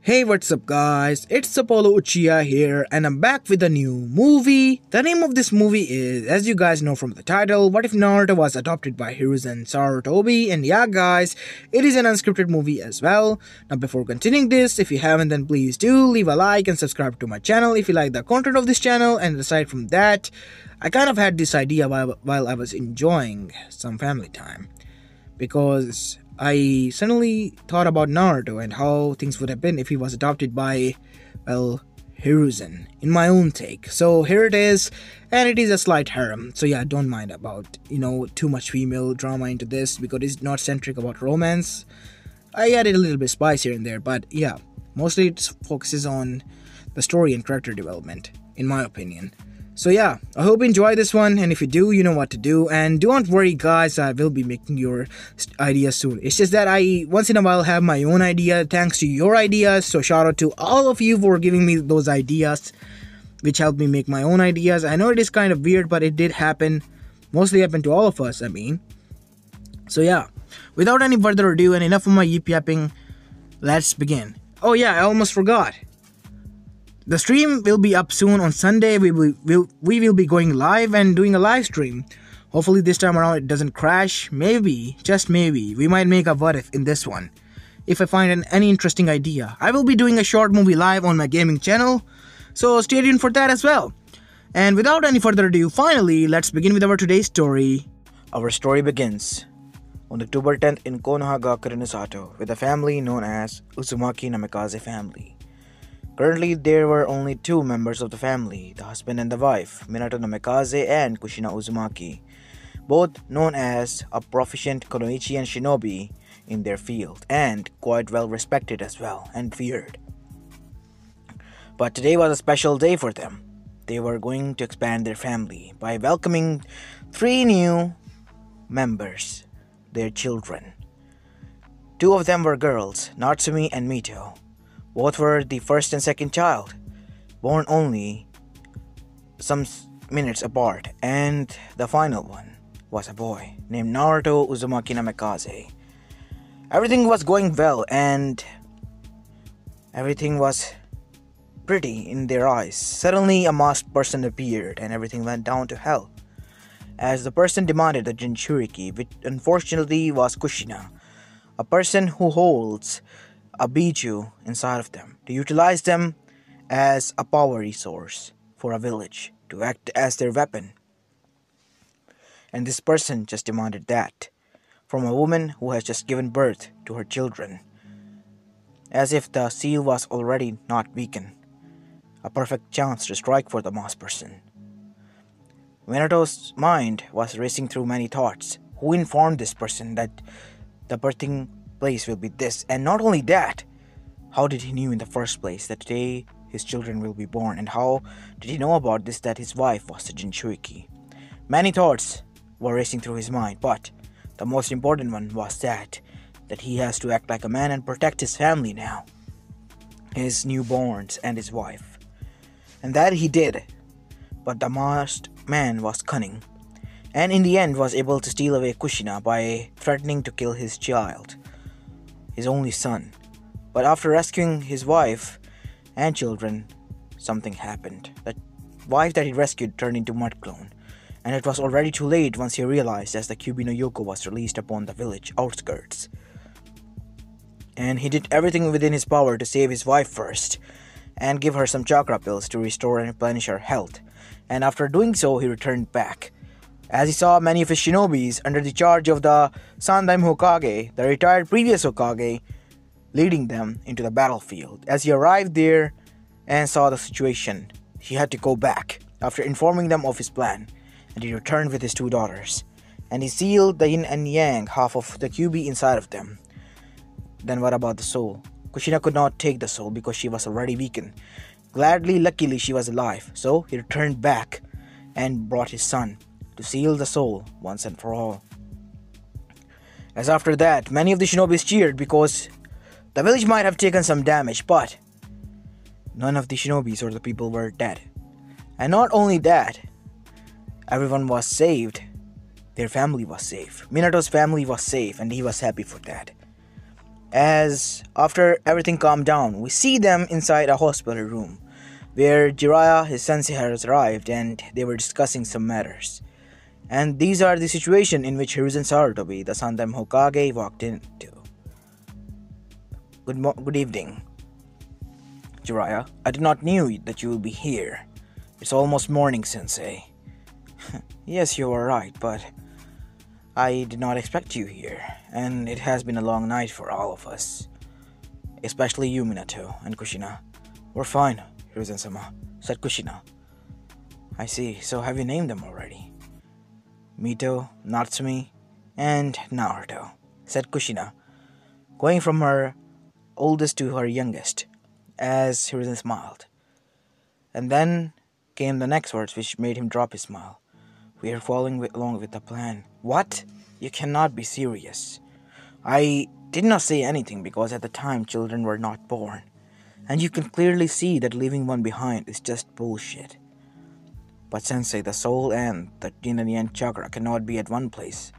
Hey, what's up, guys? It's Apollo Uchiha here, and I'm back with a new movie. The name of this movie is, as you guys know from the title, What If Naruto Was Adopted by Hiruzen Sarutobi? And yeah, guys, it is an unscripted movie as well. Now, before continuing this, if you haven't, then please do leave a like and subscribe to my channel if you like the content of this channel. And aside from that, I kind of had this idea while I was enjoying some family time, because I suddenly thought about Naruto and how things would have been if he was adopted by, well, hiruzen, in my own take. So here it is, and it is a slight harem. So yeah, don't mind about, too much female drama into this, because it's not centric about romance. I added a little bit spice here and there, but yeah, mostly it focuses on the story and character development, in my opinion. So yeah, I hope you enjoy this one, and if you do, you know what to do. And don't worry, guys, I will be making your ideas soon. It's just that I once in a while have my own idea thanks to your ideas. So shout out to all of you for giving me those ideas, which helped me make my own ideas. I know it is kind of weird, but it did happen. Mostly happened to all of us, I mean. So yeah, without any further ado and enough of my yip yapping, let's begin. Oh yeah, I almost forgot. The stream will be up soon on Sunday. We will be going live and doing a live stream. Hopefully this time around it doesn't crash. Maybe, just maybe, we might make a what if in this one. If I find any interesting idea. I will be doing a short movie live on my gaming channel, so stay tuned for that as well. And without any further ado, finally, let's begin with our today's story. Our story begins on October 10th in Konohagakure no Sato with a family known as Uzumaki Namikaze family. Currently, there were only two members of the family, the husband and the wife, Minato Namikaze and Kushina Uzumaki, both known as a proficient kunoichi and shinobi in their field, and quite well respected as well, and feared. But today was a special day for them. They were going to expand their family by welcoming three new members, their children. Two of them were girls, Natsumi and Mito. Both were the first and second child, born only some minutes apart, and the final one was a boy named Naruto Uzumaki Namikaze. Everything was going well and everything was pretty in their eyes. Suddenly a masked person appeared and everything went down to hell, as the person demanded the Jinchuriki, which unfortunately was Kushina, a person who holds a biju inside of them, to utilize them as a power resource for a village, to act as their weapon. And this person just demanded that from a woman who has just given birth to her children, as if the seal was already not weakened. A perfect chance to strike for the masked person. Minato's mind was racing through many thoughts. Who informed this person that the birthing place will be this? And not only that, how did he knew in the first place that today his children will be born? And how did he know about this, that his wife was the Jinchuriki? Many thoughts were racing through his mind, but the most important one was that he has to act like a man and protect his family now, his newborns and his wife. And that he did. But the masked man was cunning, and in the end was able to steal away Kushina by threatening to kill his child, his only son. But after rescuing his wife and children, something happened. The wife that he rescued turned into mud clone, and it was already too late once he realized, as the Kyuubi no Yoko was released upon the village outskirts. And he did everything within his power to save his wife first, and give her some chakra pills to restore and replenish her health. And after doing so, he returned back, as he saw many of his shinobis under the charge of the Sandaime Hokage, the retired previous Hokage, leading them into the battlefield. As he arrived there and saw the situation, he had to go back after informing them of his plan, and he returned with his two daughters, and he sealed the yin and yang half of the Kyuubi inside of them. Then what about the soul? Kushina could not take the soul because she was already weakened. Luckily she was alive, so he returned back and brought his son to seal the soul once and for all. As after that, many of the shinobis cheered because the village might have taken some damage, but none of the shinobis or the people were dead. And not only that, everyone was saved. Their family was safe. Minato's family was safe, and he was happy for that. As after everything calmed down, we see them inside a hospital room where Jiraiya, his sensei, has arrived and they were discussing some matters. And these are the situation in which Hiruzen Sarutobi, the Sandam Hokage, walked into. Good evening, Jiraiya. I did not knew that you will be here. It's almost morning, sensei. Yes, you are right, but I did not expect you here, and it has been a long night for all of us. Especially you, Minato, and Kushina. We're fine, Hiruzen-sama, said Kushina. I see, so have you named them already? Mito, Natsumi, and Naruto, said Kushina, going from her oldest to her youngest, as Hiruzen smiled. And then came the next words which made him drop his smile. We are following along with the plan. What? You cannot be serious. I did not say anything because at the time children were not born. And you can clearly see that leaving one behind is just bullshit. But sensei, the soul and the yin and yang chakra cannot be at one place.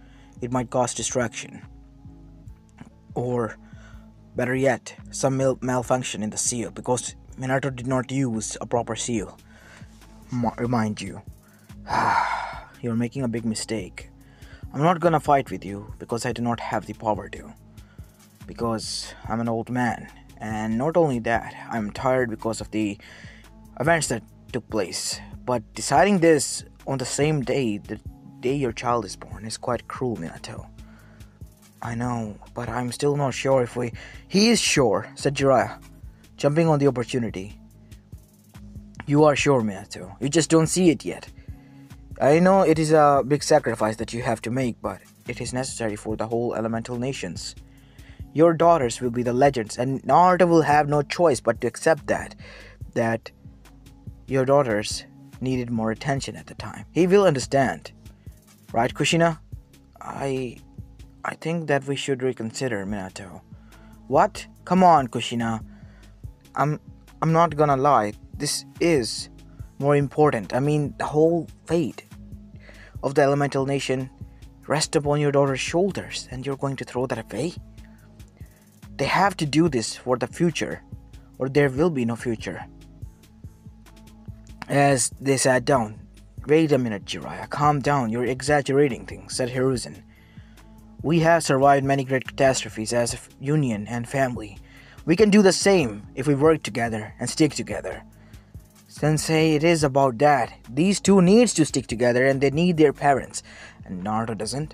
It might cause distraction. Or, better yet, some malfunction in the seal because Minato did not use a proper seal. Remind you. You're making a big mistake. I'm not gonna fight with you because I do not have the power to. Because I'm an old man. And not only that, I'm tired because of the events that took place. But deciding this on the same day, the day your child is born, is quite cruel, Minato. I know, but I'm still not sure if we... He is sure, said Jiraiya, jumping on the opportunity. You are sure, Minato. You just don't see it yet. I know it is a big sacrifice that you have to make, but it is necessary for the whole elemental nations. Your daughters will be the legends, and Naruto will have no choice but to accept that your daughters needed more attention at the time. He will understand. Right, Kushina? I think that we should reconsider, Minato. What? Come on, Kushina. I'm not gonna lie. This is more important. I mean, the whole fate of the elemental nation rests upon your daughter's shoulders, and you're going to throw that away? They have to do this for the future, or there will be no future. As they sat down, wait a minute, Jiraiya, calm down, you're exaggerating things, said Hiruzen. We have survived many great catastrophes as a union and family. We can do the same if we work together and stick together. Sensei, it is about that. These two needs to stick together and they need their parents. And Naruto doesn't.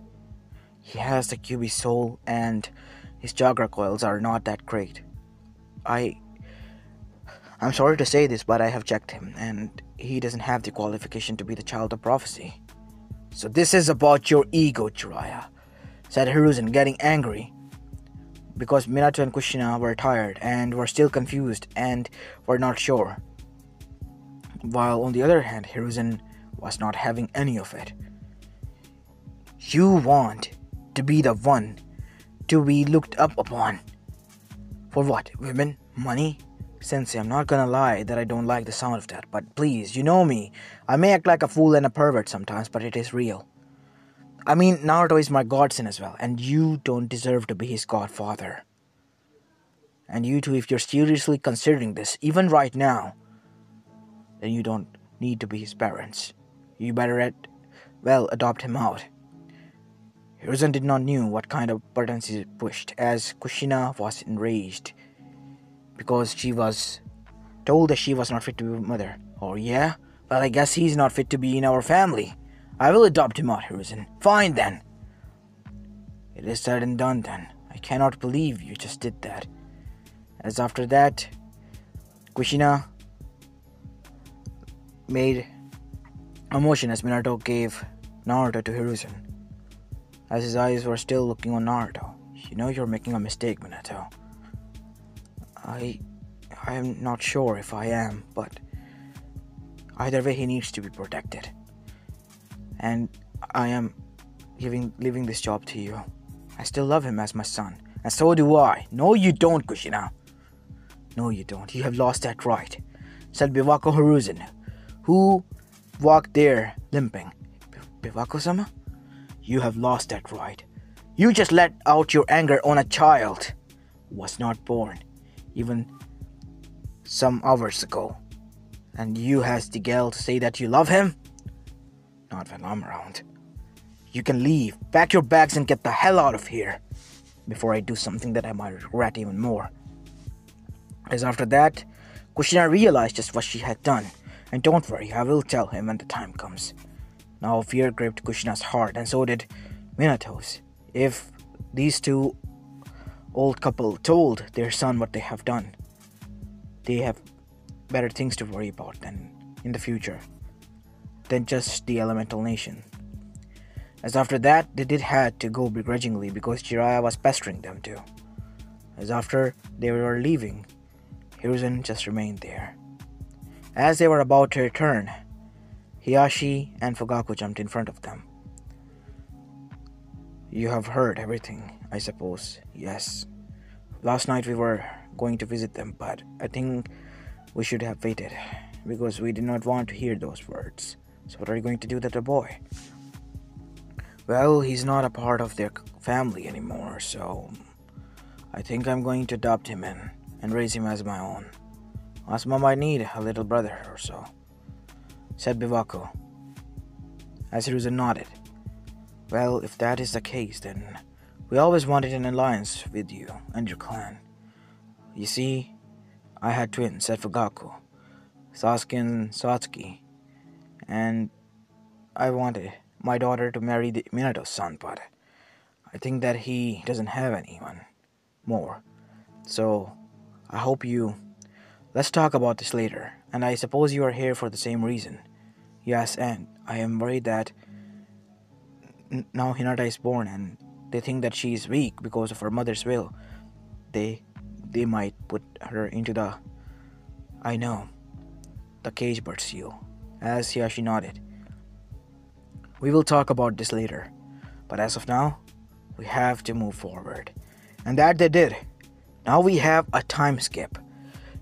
He has the Kyuubi soul and his chakra coils are not that great. I'm sorry to say this, but I have checked him and he doesn't have the qualification to be the child of prophecy. So this is about your ego, Jiraiya, said Hiruzen, getting angry. Because Minato and Kushina were tired and were still confused and were not sure. While on the other hand, Hiruzen was not having any of it. You want to be the one to be looked up upon. For what? Women? Money? Sensei, I'm not gonna lie that I don't like the sound of that, but please, you know me. I may act like a fool and a pervert sometimes, but it is real. I mean, Naruto is my godson as well, and you don't deserve to be his godfather. And you too, if you're seriously considering this, even right now, then you don't need to be his parents. You better adopt him out. Hiruzen did not know what kind of buttons he pushed, as Kushina was enraged because she was told that she was not fit to be a mother. Oh yeah? Well, I guess he's not fit to be in our family. I will adopt him out, Hiruzen. Fine then. It is said and done then. I cannot believe you just did that. As after that, Kushina made a motion as Minato gave Naruto to Hiruzen, as his eyes were still looking on Naruto. You know you're making a mistake, Minato. I am not sure if I am, but either way he needs to be protected. And I am leaving this job to you. I still love him as my son, and so do I. No you don't, Kushina. No you don't. You have lost that right, said Biwako Hiruzen, who walked there limping. Biwako-sama? You have lost that right. You just let out your anger on a child. was not born even some hours ago. And you has the gall to say that you love him? Not when I'm around. You can leave, pack your bags and get the hell out of here before I do something that I might regret even more. As after that, Kushina realized just what she had done. And don't worry, I will tell him when the time comes. Now fear gripped Kushina's heart, and so did Minato's. If these two old couple told their son what they have done, they have better things to worry about than in the future than just the elemental nation. As after that, they did had to go begrudgingly because Jiraiya was pestering them to. As after they were leaving, Hiruzen just remained there. As they were about to return, Hiyashi and Fugaku jumped in front of them. You have heard everything, I suppose. Yes. Last night we were going to visit them, but I think we should have waited because we did not want to hear those words. So what are you going to do with the boy? Well, he's not a part of their family anymore, so I think I'm going to adopt him in and raise him as my own. Asuma might need a little brother or so, said Biwako, as Hiruzen nodded. Well, if that is the case, then we always wanted an alliance with you and your clan. You see, I had twins, said Fugaku, Sasuke and Satsuki, and I wanted my daughter to marry Minato's son, but I think that he doesn't have anyone more. So, I hope you... Let's talk about this later, and I suppose you are here for the same reason. Yes, and I am worried that now Hinata is born and they think that she is weak because of her mother's will. They might put her into the... I know, the cage bird seal, as Hiyashi nodded. We will talk about this later, but as of now, we have to move forward. And that they did. Now we have a time skip.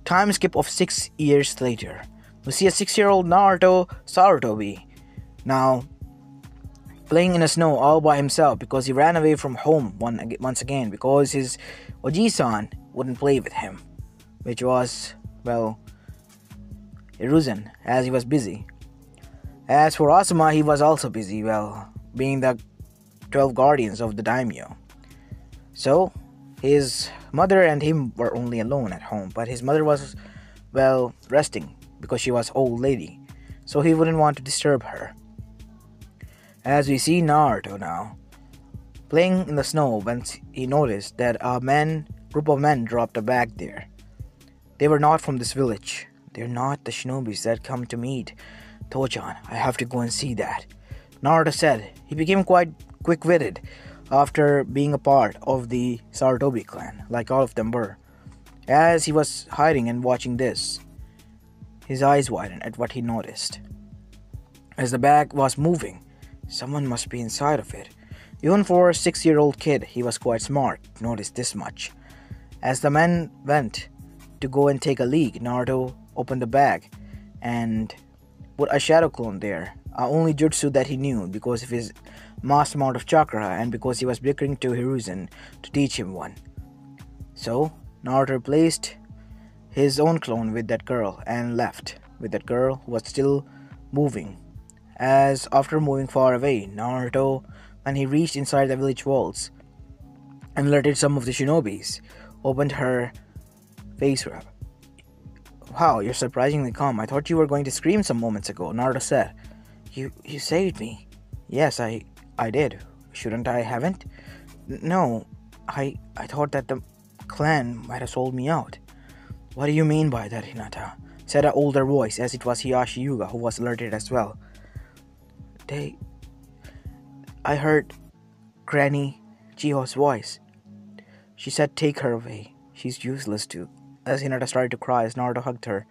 Time skip of 6 years later. We see a 6-year-old Naruto Sarutobi now playing in the snow all by himself because he ran away from home once again because his Oji-san wouldn't play with him, which was, well, hiruzen, as he was busy. As for Asuma, he was also busy, well, being the 12 guardians of the daimyo. So, his mother and him were only alone at home, but his mother was, well, resting because she was old lady, so he wouldn't want to disturb her. As we see Naruto now, playing in the snow when he noticed that a group of men dropped a bag there. They were not from this village. They're not the shinobis that come to meet Tochan. I have to go and see that, Naruto said. He became quite quick-witted after being a part of the Sarutobi clan, like all of them were. As he was hiding and watching this, his eyes widened at what he noticed. As the bag was moving, someone must be inside of it. Even for a 6-year-old kid, he was quite smart to notice this much. As the men went to go and take a leak, Naruto opened the bag and put a shadow clone there, only jutsu that he knew because of his mass amount of chakra and because he was bickering to Hiruzen to teach him one. So, Naruto placed his own clone with that girl and left with that girl who was still moving. As after moving far away, Naruto, when he reached inside the village walls and alerted some of the shinobis, opened her face wrap. Wow, you're surprisingly calm. I thought you were going to scream some moments ago, Naruto said. You saved me. Yes, I did. Shouldn't I haven't? No, I thought that the clan might have sold me out. What do you mean by that, Hinata? Said an older voice, as it was Hiyashi Yuga who was alerted as well. I heard Granny Chiho's voice. She said take her away. She's useless too. As Hinata started to cry as Naruto hugged her,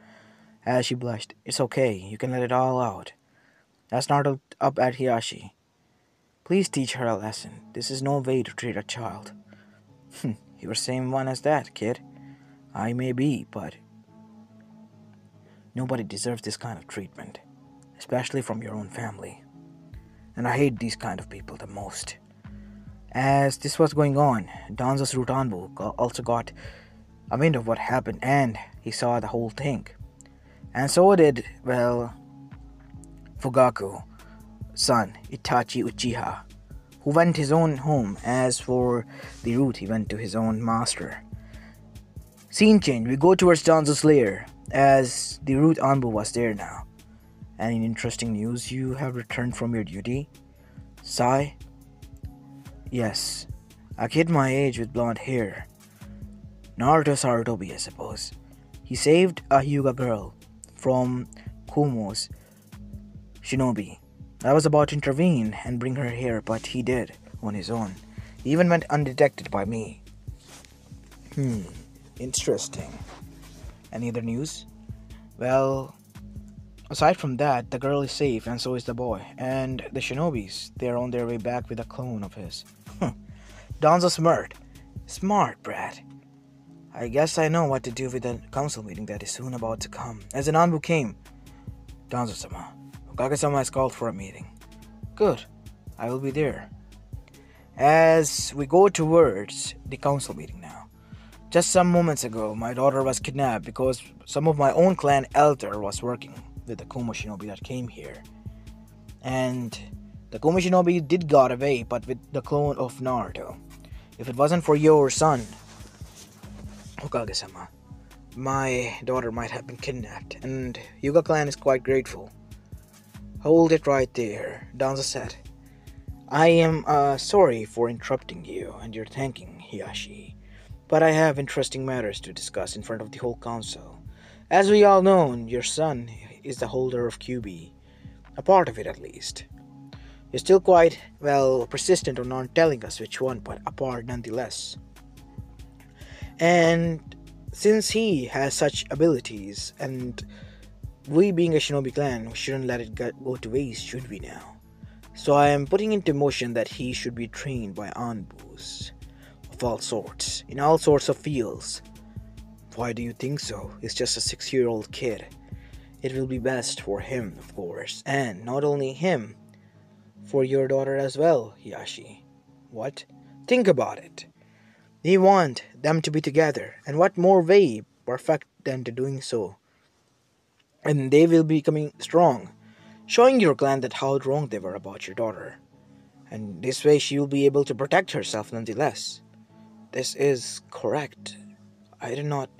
as she blushed. It's okay, you can let it all out. As Naruto looked up at Hiyashi. Please teach her a lesson. This is no way to treat a child. You're the same one as that, kid. I may be, but nobody deserves this kind of treatment, especially from your own family. And I hate these kind of people the most. As this was going on, Danzo's Rutanbu also got a wind of what happened and he saw the whole thing. And so did, well, Fugaku, son Itachi Uchiha, who went his own home. As for the route, he went to his own master. Scene change, we go towards Danzo's lair, as the root Anbu was there now. Any interesting news? You have returned from your duty? Sigh? Yes, a kid my age with blonde hair. Naruto Sarutobi, I suppose. He saved a Hyuga girl from Kumo's shinobi. I was about to intervene and bring her here, but he did on his own. He even went undetected by me. Interesting. Any other news? Well, aside from that, the girl is safe and so is the boy. And the shinobis, they're on their way back with a clone of his. Danzo smirked. Smart, brat. I guess I know what to do with the council meeting that is soon about to come. As an Anbu came, Danzo-sama, Hokage-sama has called for a meeting. Good, I will be there. As we go towards the council meeting now. Just some moments ago, my daughter was kidnapped because some of my own clan elder was working with the Kumo shinobi that came here. And the Kumo shinobi did got away, but with the clone of Naruto. If it wasn't for your son, Hokage-sama, my daughter might have been kidnapped, and Hyuga clan is quite grateful. Hold it right there, Danzo said. I am sorry for interrupting you and your thanking, Hiyashi, but I have interesting matters to discuss in front of the whole council. As we all know, your son is the holder of QB, a part of it at least. You're still quite, well, persistent on not telling us which one, but a part nonetheless. And since he has such abilities, and we being a shinobi clan, we shouldn't let it go to waste, should we now? So I am putting into motion that he should be trained by Anbus of all sorts, in all sorts of fields. Why do you think so? He's just a 6-year-old kid. It will be best for him, of course, and not only him, for your daughter as well, Hiyashi. What? Think about it. We want them to be together, and what more way perfect than to doing so? And they will be becoming strong, showing your clan that how wrong they were about your daughter. And this way she will be able to protect herself nonetheless. This is correct. I did not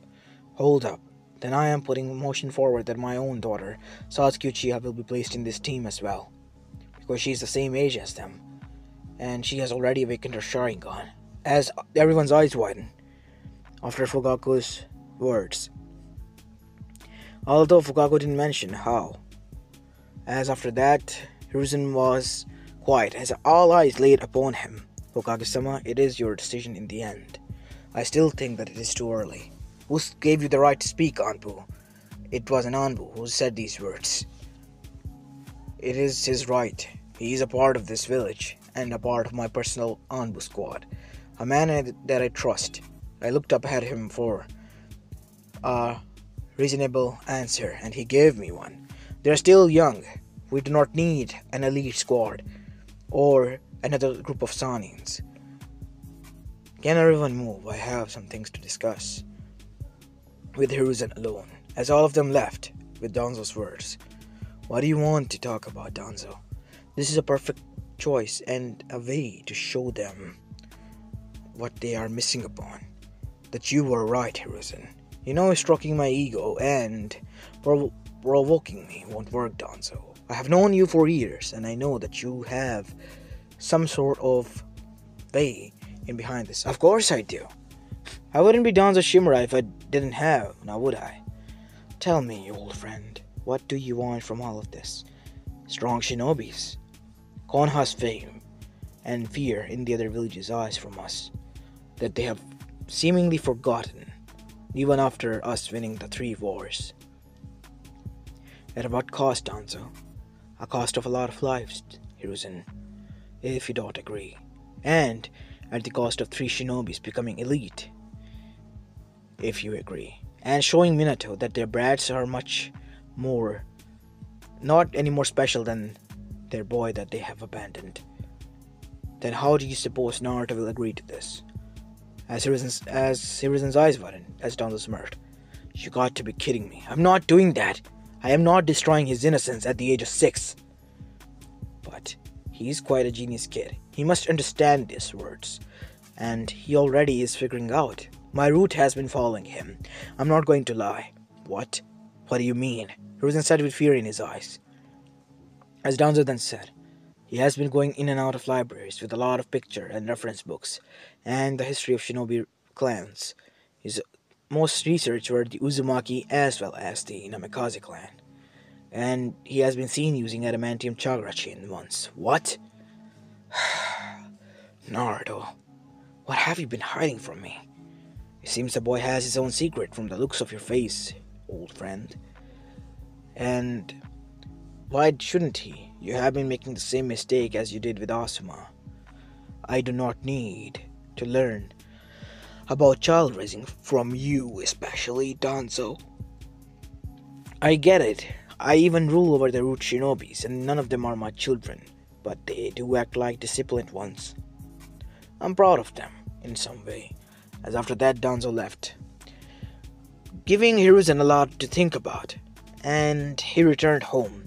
hold up. Then I am putting a motion forward that my own daughter, Satsuki Uchiha, will be placed in this team as well, because she is the same age as them, and she has already awakened her Sharingan. As everyone's eyes widen after Fugaku's words. Although Fugaku didn't mention how. As after that, hiruzen was quiet as all eyes laid upon him. Hokage-sama, it is your decision in the end. I still think that it is too early. Who gave you the right to speak, Anbu? It was an Anbu who said these words. It is his right. He is a part of this village and a part of my personal Anbu squad. A man that I trust. I looked up at him for a reasonable answer, and he gave me one. They are still young. We do not need an elite squad or another group of Sanins. Can everyone move? I have some things to discuss with hiruzen alone. As all of them left with Danzo's words. What do you want to talk about, Danzo? This is a perfect choice and a way to show them what they are missing upon. That you were right, hiruzen. You know, stroking my ego and provoking me won't work, Danzo. I have known you for years, and I know that you have some sort of way in behind this. Of course I do. I wouldn't be Danzo Shimura if I didn't have, now would I? Tell me, old friend, what do you want from all of this? Strong shinobis, Konoha's fame, and fear in the other villages' eyes from us, that they have seemingly forgotten, even after us winning the 3 wars. At what cost, Danzo? A cost of a lot of lives, hiruzen, if you don't agree. And at the cost of 3 shinobis becoming elite, if you agree. And showing Minato that their brats are much more, not any more special than their boy that they have abandoned. Then how do you suppose Naruto will agree to this? As Hiruzen's eyes widened, as Danzo smirked. You got to be kidding me. I'm not doing that. I am not destroying his innocence at the age of 6. But he's quite a genius kid. He must understand these words. And he already is figuring out. My route has been following him. I'm not going to lie. What? What do you mean? Hiruzen said with fear in his eyes. As Danzo then said, he has been going in and out of libraries with a lot of picture and reference books and the history of shinobi clans. His most research were the Uzumaki as well as the Namikaze clan. And he has been seen using adamantium chakra chain once. What? Naruto, what have you been hiding from me? It seems the boy has his own secret from the looks of your face, old friend. And why shouldn't he? You have been making the same mistake as you did with Asuma. I do not need to learn about child raising from you, especially Danzo. I get it. I even rule over the root shinobis, and none of them are my children, but they do act like disciplined ones. I'm proud of them, in some way, as after that Danzo left, giving Hiruzen a lot to think about, and he returned home.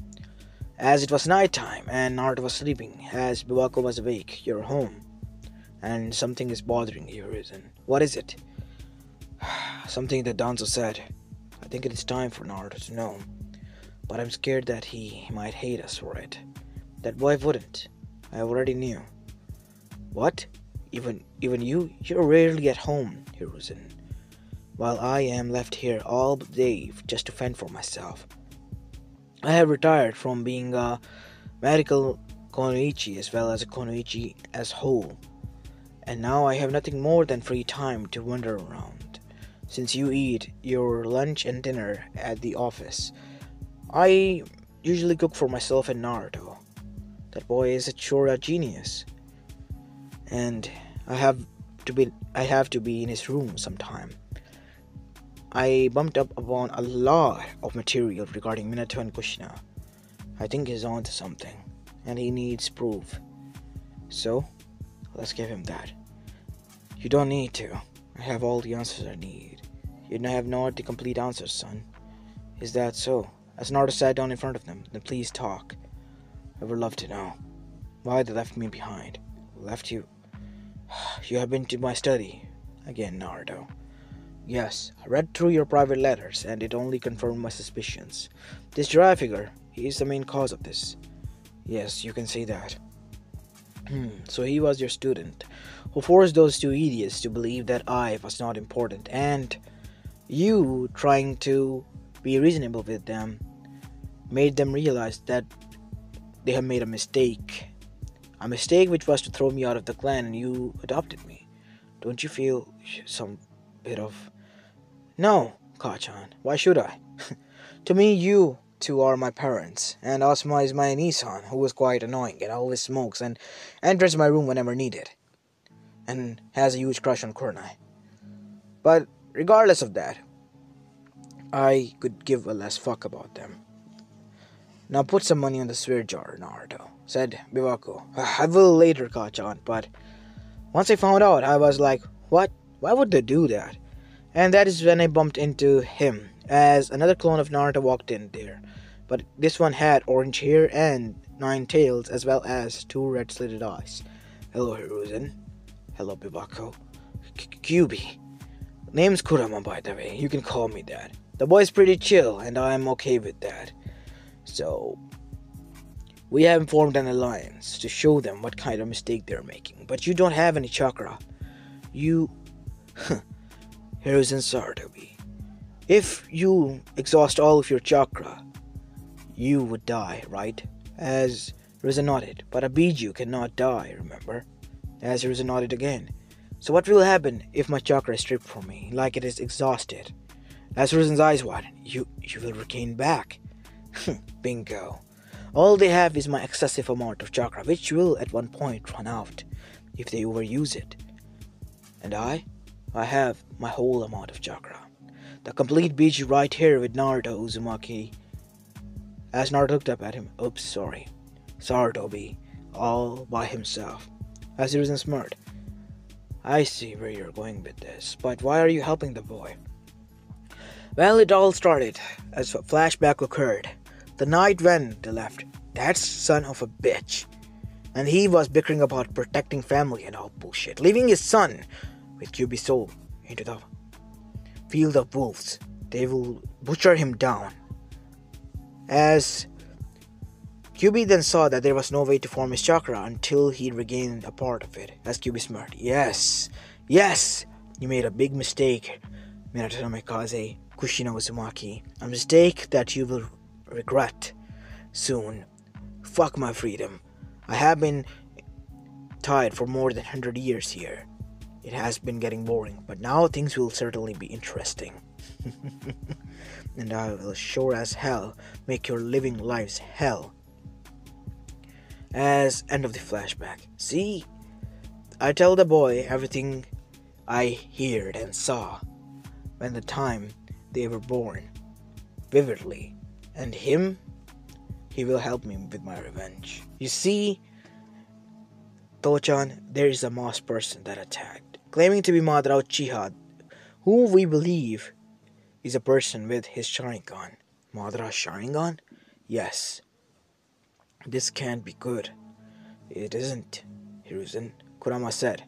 As it was night time and Naruto was sleeping, as Biwako was awake, you're home, and something is bothering you, Hiruzen. What is it? Something that Danzo said. I think it is time for Naruto to know, but I'm scared that he might hate us for it. That boy wouldn't. I already knew. What? Even you? You're rarely at home, Hiruzen, while I am left here all day just to fend for myself. I have retired from being a medical konoichi as well as a konoichi as whole, and now I have nothing more than free time to wander around. Since you eat your lunch and dinner at the office, I usually cook for myself and Naruto. That boy is a genius, and I have to be in his room sometime. I bumped up upon a lot of material regarding Minato and Kushina. I think he's on to something, and he needs proof. So, let's give him that. You don't need to. I have all the answers I need. You have not the complete answers, son. Is that so? As Naruto sat down in front of them, then please talk. I would love to know why they left me behind. Left you? You have been to my study again, Naruto. Yes, I read through your private letters, and it only confirmed my suspicions. This Jiraiya figure, he is the main cause of this. Yes, you can say that. So he was your student, who forced those two idiots to believe that I was not important, and you, trying to be reasonable with them, made them realize that they have made a mistake. A mistake which was to throw me out of the clan, and you adopted me. Don't you feel some bit of... No, Kachan, why should I? To me, you two are my parents, and Asuma is my niece-san, who is quite annoying and always smokes and enters my room whenever needed, and has a huge crush on Kurenai. But regardless of that, I could give a less fuck about them. Now put some money on the swear jar, Naruto, said Biwako. I will later, Kachan, but once I found out, I was like, what? Why would they do that? And that is when I bumped into him, as another clone of Naruto walked in there. But this one had orange hair and 9 tails, as well as 2 red-slitted eyes. Hello, Hiruzen. Hello, Biwako. Kyubi. Name's Kurama, by the way. You can call me that. The boy's pretty chill, and I'm okay with that. So, we have formed an alliance to show them what kind of mistake they're making. But you don't have any chakra. You... Hiruzen sarutobi. If you exhaust all of your chakra, you would die, right? As Hiruzen nodded. But a Biju cannot die, remember? As Hiruzen nodded again. So what will happen if my chakra is stripped from me, like it is exhausted? As Hiruzen's eyes widened, you will regain back. Bingo. All they have is my excessive amount of chakra, which will at one point run out if they overuse it. And I have my whole amount of chakra. The complete Biju right here with Naruto Uzumaki. As Naruto looked up at him, oops, sorry. Sarutobi, all by himself. As Hiruzen smirked. I see where you're going with this, but why are you helping the boy? Well, it all started as a flashback occurred. The night when they left, that son of a bitch. And he was bickering about protecting family and all bullshit, leaving his son with QB soul into the field of wolves. They will butcher him down. As QB then saw that there was no way to form his chakra until he regained a part of it. As QB smirked, yes, you made a big mistake, Minato Namikaze Kushina Uzumaki. A mistake that you will regret soon. Fuck my freedom. I have been tied for more than 100 years here. It has been getting boring, but now things will certainly be interesting. And I will sure as hell make your living lives hell. As end of the flashback. See, I tell the boy everything I heard and saw when the time they were born, vividly, and him, he will help me with my revenge. You see, Tochan, there is a masked person that attacked, claiming to be Madara Uchiha, who we believe is a person with his Sharingan. Madara's Sharingan? Yes. This can't be good. It isn't, Hiruzen, Kurama said.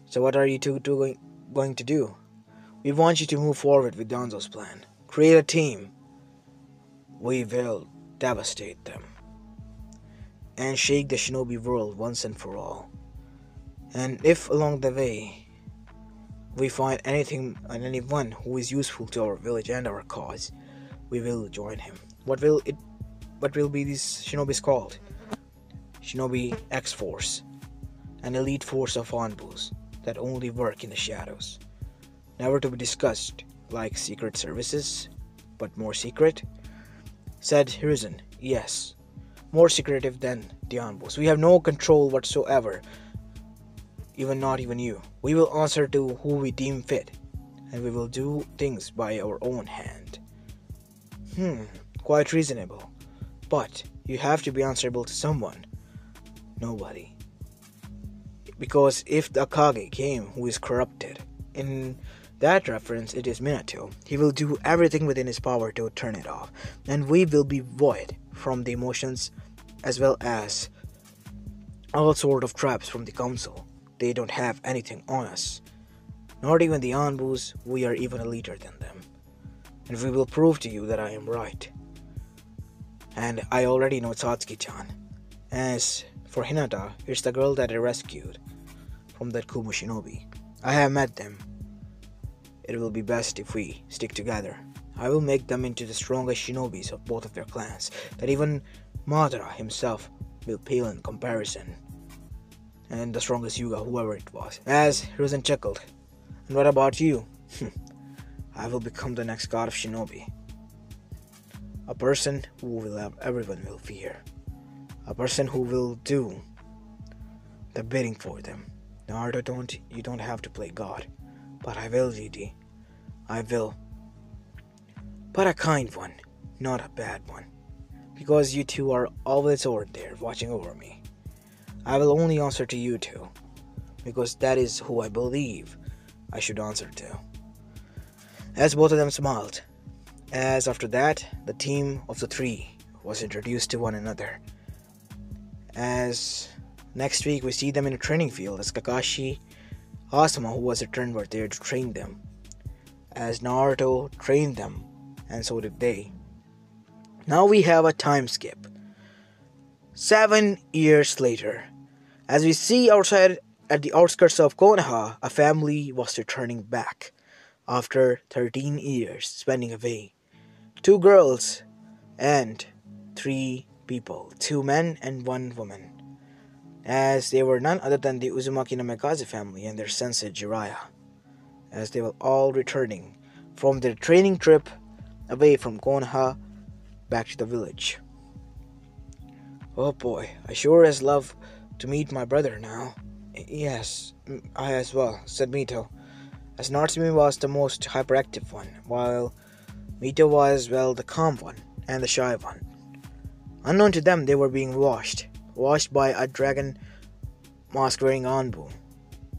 So what are you two going to do? We want you to move forward with Danzo's plan. Create a team. We will devastate them. And shake the shinobi world once and for all. And if along the way we find anything and anyone who is useful to our village and our cause, we will join him. What will be these shinobis called? Shinobi X-Force, an elite force of Anbus that only work in the shadows. Never to be discussed, like secret services, but more secret? Said Hiruzen, yes, more secretive than the Anbus. We have no control whatsoever, not even you. We will answer to who we deem fit, and we will do things by our own hand. Quite reasonable. But you have to be answerable to someone. Nobody. Because if the Akage came who is corrupted, in that reference it is Minato, he will do everything within his power to turn it off, and we will be void from the emotions as well as all sort of traps from the council. They don't have anything on us. Not even the Anbus, we are even eliter than them. And we will prove to you that I am right. And I already know Satsuki-chan. As for Hinata, it's the girl that I rescued from that Kumo shinobi. I have met them. It will be best if we stick together. I will make them into the strongest shinobis of both of their clans, that even Madara himself will pale in comparison. And the strongest Yuga, whoever it was. As Hiruzen chuckled. And what about you? I will become the next god of shinobi. A person who everyone will fear. A person who will do the bidding for them. Naruto, you don't have to play God. But I will, GD. I will. But a kind one, not a bad one. Because you two are always over there watching over me. I will only answer to you two. Because that is who I believe I should answer to. As both of them smiled. As after that, the team of the three was introduced to one another. As next week we see them in a training field as Kakashi, Asuma, who was returned, were there to train them. As Naruto trained them, and so did they. Now we have a time skip. 7 years later, as we see outside at the outskirts of Konoha, a family was returning back after 13 years spending away. 2 girls and 3 people, 2 men and 1 woman. As they were none other than the Uzumaki Namikaze family and their sensei Jiraiya, as they were all returning from their training trip away from Konoha back to the village. Oh boy, I sure as love to meet my brother now. Yes, I as well, said Mito, as Natsumi was the most hyperactive one, while Mito was, well, the calm one and the shy one. Unknown to them, they were being washed by a dragon mask-wearing Anbu,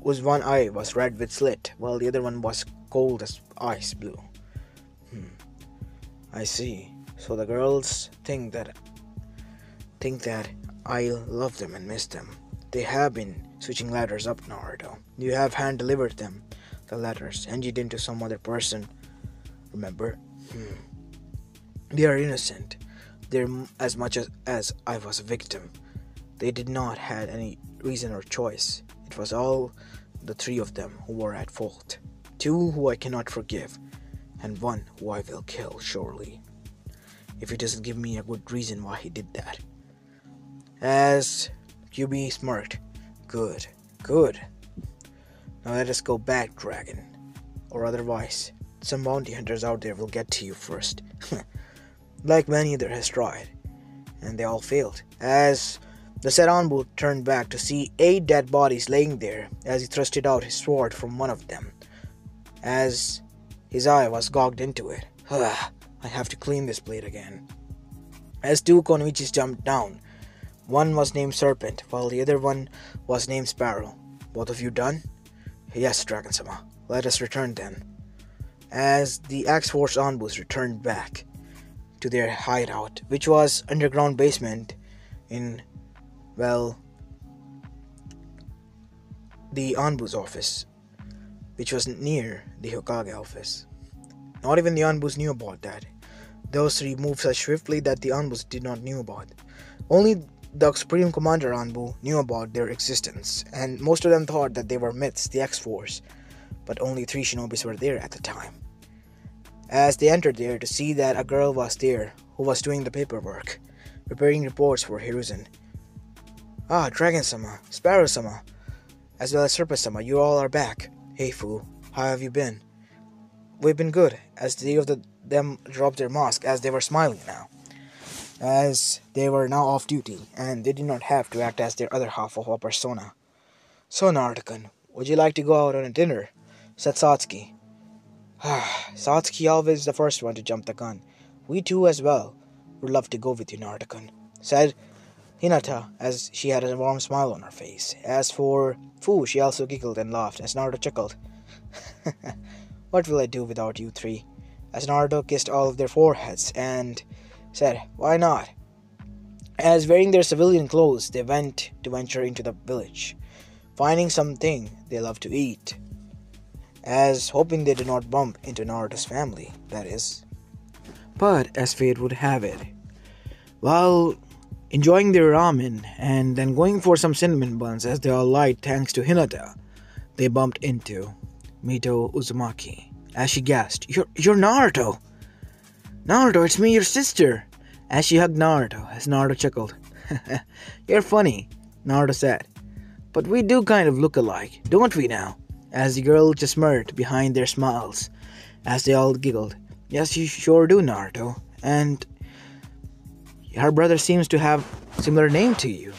whose one eye was red with slit, while the other one was cold as ice blue. I see. So the girls think that I love them and miss them. They have been switching letters up, Naruto. You have hand-delivered them, the letters, and you didn't to some other person. Remember? They are innocent. They're as much as I was a victim. They did not have any reason or choice. It was all the three of them who were at fault. Two who I cannot forgive, and one who I will kill, surely. If he doesn't give me a good reason why he did that. As QB smirked. Good. Now let us go back, dragon. Or otherwise, some bounty hunters out there will get to you first. Like many other has tried. And they all failed. As the said Anbu turned back to see 8 dead bodies laying there as he thrusted out his sword from one of them. As his eye was gogged into it. I have to clean this blade again. As 2 Konoichis jumped down, one was named Serpent, while the other one was named Sparrow. Both of you done? Yes, Dragon-sama. Let us return then. As the X-Force Anbus returned back to their hideout, which was underground basement in, well, the Anbu's office, which was near the Hokage office. Not even the Anbus knew about that. Those 3 moved such swiftly that the Anbus did not know about. Only the Supreme Commander Anbu knew about their existence, and most of them thought that they were myths, the X-Force, but only 3 shinobis were there at the time. As they entered there to see that a girl was there who was doing the paperwork, preparing reports for Hiruzen. Ah, Dragon-sama, Sparrow-sama, as well as Serpent-sama, you all are back. Hey Fu, how have you been? We've been good, as the 3 of them dropped their mask as they were smiling now. As they were now off duty, and they did not have to act as their other half of a persona. So Naruto-kun, would you like to go out on a dinner? Said Satsuki. Satsuki always the first one to jump the gun. We too as well would love to go with you, Naruto-kun, said Hinata as she had a warm smile on her face. As for Fu, she also giggled and laughed as Naruto chuckled. What will I do without you 3? As Naruto kissed all of their foreheads and said, why not? As wearing their civilian clothes, they went to venture into the village, finding something they love to eat, as hoping they did not bump into Naruto's family, that is. But as fate would have it, while enjoying their ramen and then going for some cinnamon buns as they all lied thanks to Hinata, they bumped into Mito Uzumaki. As she gasped, You're Naruto! Naruto, it's me, your sister! As she hugged Naruto, as Naruto chuckled. You're funny, Naruto said. But we do kind of look alike, don't we now? As the girl just smirked behind their smiles, as they all giggled. Yes, you sure do, Naruto. And her brother seems to have a similar name to you.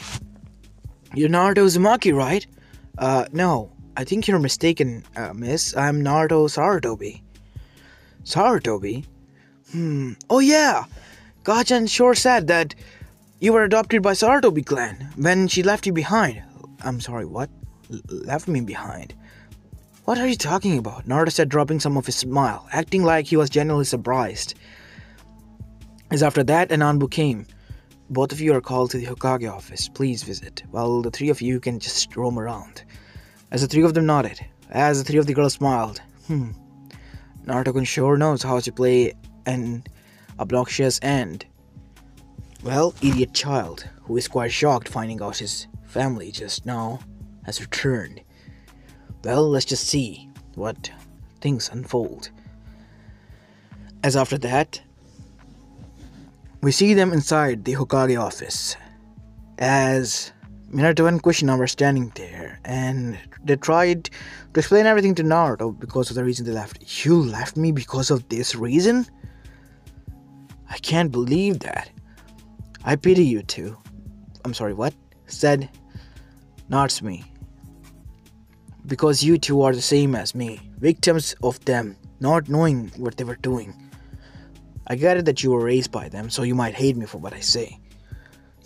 You're Naruto Uzumaki, right? No. I think you're mistaken, miss. I'm Naruto Sarutobi. Sarutobi? Oh yeah! Gachan sure said that you were adopted by Sarutobi clan when she left you behind. I'm sorry, what? Left me behind? What are you talking about? Naruto said, dropping some of his smile, acting like he was genuinely surprised. As after that, an Anbu came. Both of you are called to the Hokage office. Please visit, while the 3 of you can just roam around. As the 3 of them nodded, as the 3 of the girls smiled. Naruto-kun sure knows how to play an obnoxious and, well, idiot child, who is quite shocked finding out his family just now has returned. Well, let's just see what things unfold. As after that, we see them inside the Hokage office, as Minato and Kushina were standing there, and they tried to explain everything to Naruto because of the reason they left. You left me because of this reason? I can't believe that. I pity you two. I'm sorry, what? Said, not me. Because you two are the same as me, victims of them, not knowing what they were doing. I get it that you were raised by them, so you might hate me for what I say.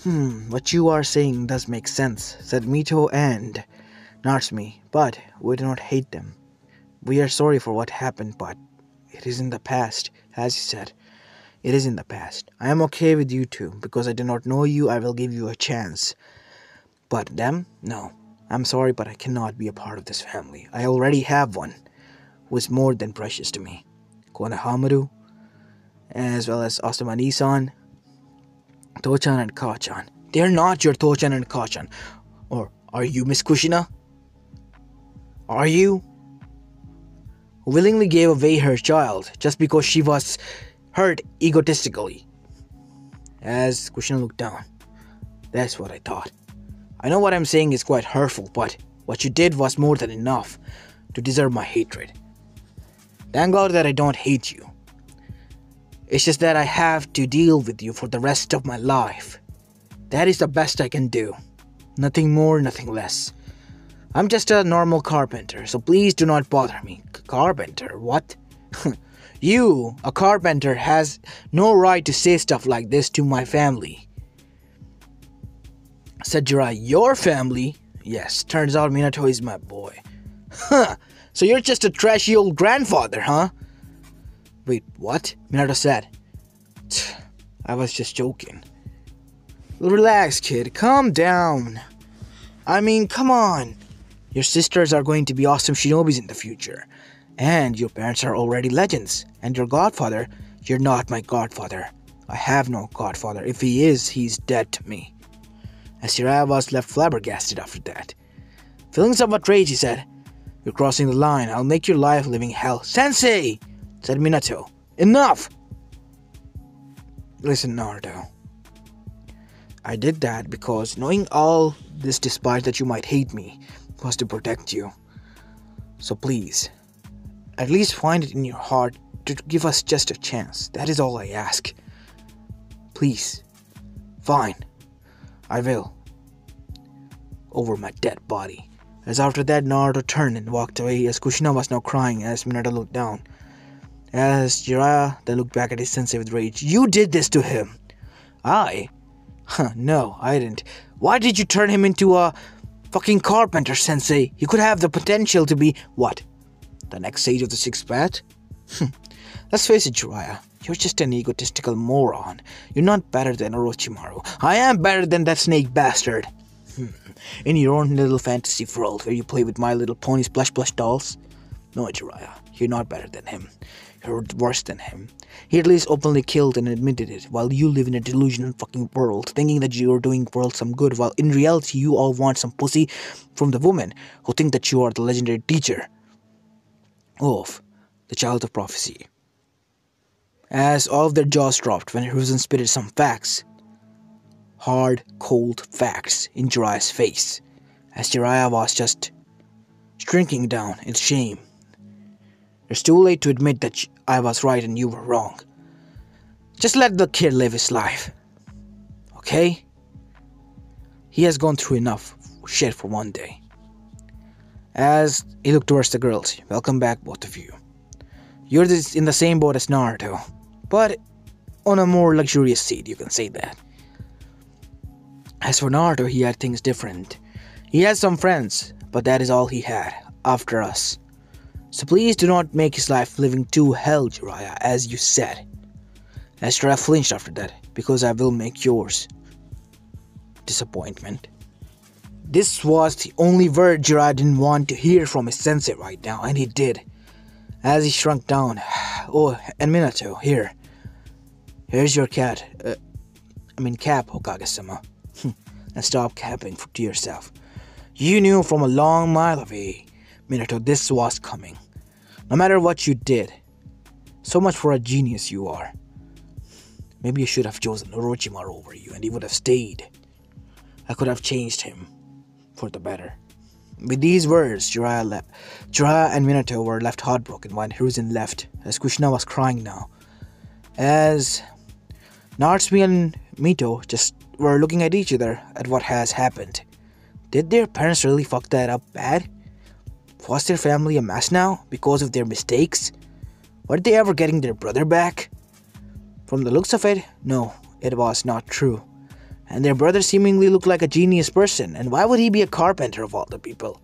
What you are saying does make sense, said Mito and Natsumi, but we do not hate them. We are sorry for what happened, but it is in the past, as you said. It is in the past. I am okay with you two, because I do not know you, I will give you a chance. But them? No. I'm sorry, but I cannot be a part of this family. I already have one, who is more than precious to me. Konohamaru, as well as Osama-san, Tochan and Kachan. They are not your Tochan and Kachan. Or are you, Miss Kushina? Are you? Who willingly gave away her child just because she was hurt egotistically. As Kushina looked down. That's what I thought. I know what I'm saying is quite hurtful, but what you did was more than enough to deserve my hatred. Thank God that I don't hate you. It's just that I have to deal with you for the rest of my life. That is the best I can do. Nothing more, nothing less. I'm just a normal carpenter, so please do not bother me. Carpenter? What? You, a carpenter, has no right to say stuff like this to my family. Said Jiraiya, your family? Yes, turns out Minato is my boy. Huh, so you're just a trashy old grandfather, huh? Wait, what? Minato said. I was just joking. Relax, kid, calm down. I mean, come on. Your sisters are going to be awesome shinobis in the future. And your parents are already legends. And your godfather, you're not my godfather. I have no godfather. If he is, he's dead to me. As Jiraiya was left flabbergasted after that. Feeling somewhat rage, he said, You're crossing the line. I'll make your life a living hell. Sensei! Said Minato. Enough! Listen, Naruto. I did that because knowing all this despite that you might hate me was to protect you. So please, at least find it in your heart to give us just a chance. That is all I ask. Please. Fine. I will. Over my dead body. As after that, Naruto turned and walked away as Kushina was now crying as Minato looked down. As Jiraiya then looked back at his sensei with rage. You did this to him! I? No, I didn't. Why did you turn him into a fucking carpenter, sensei? He could have the potential to be, what? The next sage of the sixth path? Let's face it, Jiraiya. You're just an egotistical moron. You're not better than Orochimaru. I am better than that snake bastard. In your own little fantasy world where you play with My Little Pony's plush dolls? No, Jiraiya. You're not better than him. You're worse than him. He at least openly killed and admitted it, while you live in a delusional fucking world, thinking that you're doing the world some good, while in reality you all want some pussy from the women who think that you are the legendary teacher of the Child of Prophecy. As all of their jaws dropped when Hiruzen spitted some facts. Hard, cold facts in Jiraiya's face, as Jiraiya was just shrinking down in shame. It's too late to admit that I was right and you were wrong. Just let the kid live his life. Okay? He has gone through enough shit for one day. As he looked towards the girls, welcome back both of you. You're in the same boat as Naruto, but on a more luxurious seat, you can say that. As for Naruto, he had things different. He had some friends, but that is all he had, after us. So please do not make his life living too hell, Jiraiya, as you said. As Jiraiya flinched after that, because I will make yours. Disappointment. This was the only word Jiraiya didn't want to hear from his sensei right now, and he did. As he shrunk down. Oh, and Minato, here. Here's your cap, Hokage-sama. And stop capping to yourself. You knew from a long mile away, Minato, this was coming. No matter what you did. So much for a genius you are. Maybe you should have chosen Orochimaru over you, and he would have stayed. I could have changed him for the better. With these words, Jiraiya and Minato were left heartbroken while Hiruzen left, as Kushina was crying now. As Natsumi and Mito just were looking at each other at what has happened. Did their parents really fuck that up bad? Was their family a mess now because of their mistakes? Were they ever getting their brother back? From the looks of it, no, it was not true. And their brother seemingly looked like a genius person, and why would he be a carpenter of all the people?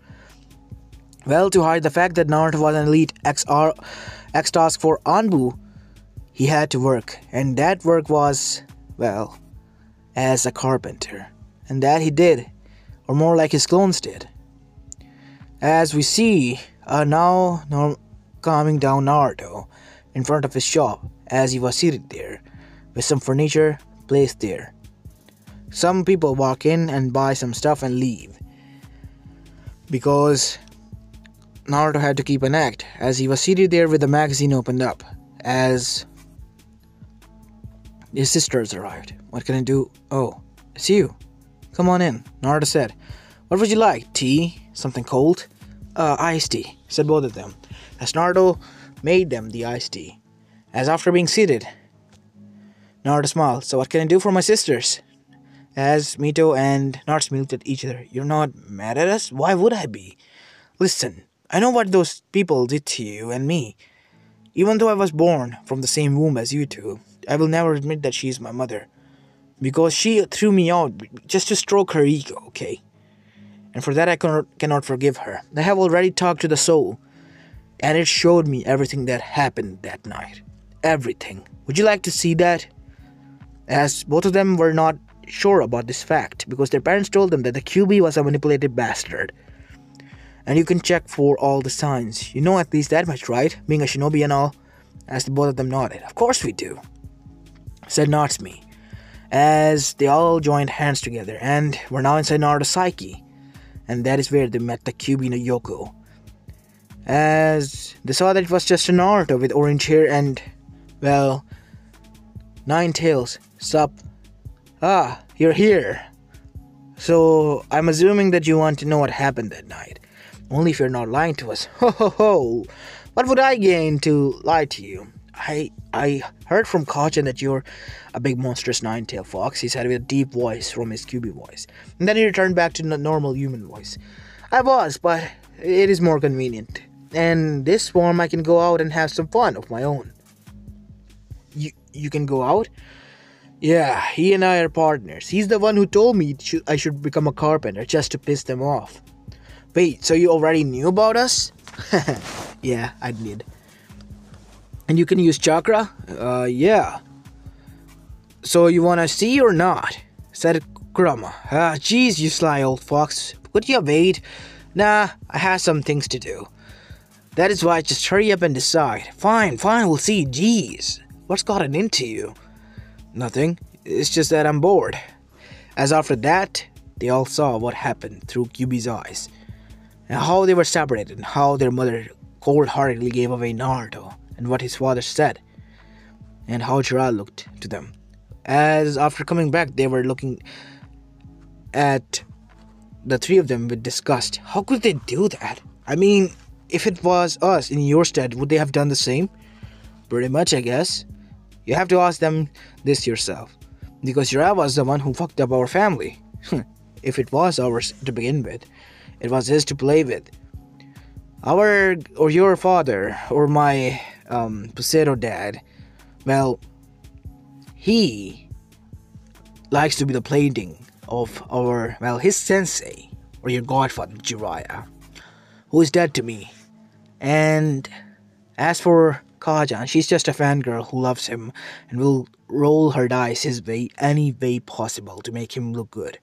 Well, to hide the fact that Naruto was an elite X-task for Anbu, he had to work, and that work was, well, as a carpenter. And that he did, or more like his clones did. As we see, now calming down Naruto in front of his shop as he was seated there, with some furniture placed there. Some people walk in and buy some stuff and leave, because Naruto had to keep an act as he was seated there with the magazine opened up as his sisters arrived. What can I do? Oh, it's you. Come on in, Naruto said. What would you like? Tea? Something cold? Iced tea, said both of them, as Naruto made them the iced tea. As after being seated, Naruto smiled. So what can I do for my sisters? As Mito and Naruto looked at each other. You're not mad at us? Why would I be? Listen, I know what those people did to you and me. Even though I was born from the same womb as you two, I will never admit that she is my mother. Because she threw me out just to stroke her ego, okay? And for that I cannot forgive her. I have already talked to the soul, and it showed me everything that happened that night. Everything. Would you like to see that? As both of them were not sure about this fact, because their parents told them that the QB was a manipulated bastard. And you can check for all the signs. You know at least that much, right? Being a shinobi and all. As the both of them nodded. Of course we do, said Natsumi, as they all joined hands together and were now inside Naruto's psyche. And that is where they met the QB no Yoko. As they saw that it was just a Naruto with orange hair and, well, 9 tails. Sup? Ah, you're here. So, I'm assuming that you want to know what happened that night. Only if you're not lying to us. Ho ho ho! What would I gain to lie to you? I heard from Kachen that you're a big monstrous 9-tailed fox, he said with a deep voice from his QB voice. And then he returned back to the normal human voice. I was, but it is more convenient. And this form I can go out and have some fun of my own. You can go out? Yeah, he and I are partners. He's the one who told me I should become a carpenter just to piss them off. Wait, so you already knew about us? Yeah, I did. And you can use chakra? Yeah. So you wanna see or not? Said Kurama. Ah, jeez, you sly old fox. Could you wait? Nah, I have some things to do. That is why just hurry up and decide. Fine, we'll see. Jeez. What's gotten into you? Nothing. It's just that I'm bored. As after that, they all saw what happened through QB's eyes. And how they were separated, and how their mother cold-heartedly gave away Naruto, and what his father said, and how Jiraiya looked to them. As after coming back, they were looking at the three of them with disgust. How could they do that? I mean, if it was us in your stead, would they have done the same? Pretty much, I guess. You have to ask them this yourself, because Jiraiya was the one who fucked up our family. If it was ours to begin with, it was his to play with. Our, or your father, or my, Pusero dad, well, he likes to be the plaything of our, well, his sensei, or your godfather, Jiraiya, who is dead to me. And as for Kajan, she's just a fangirl who loves him and will roll her dice his way any way possible to make him look good.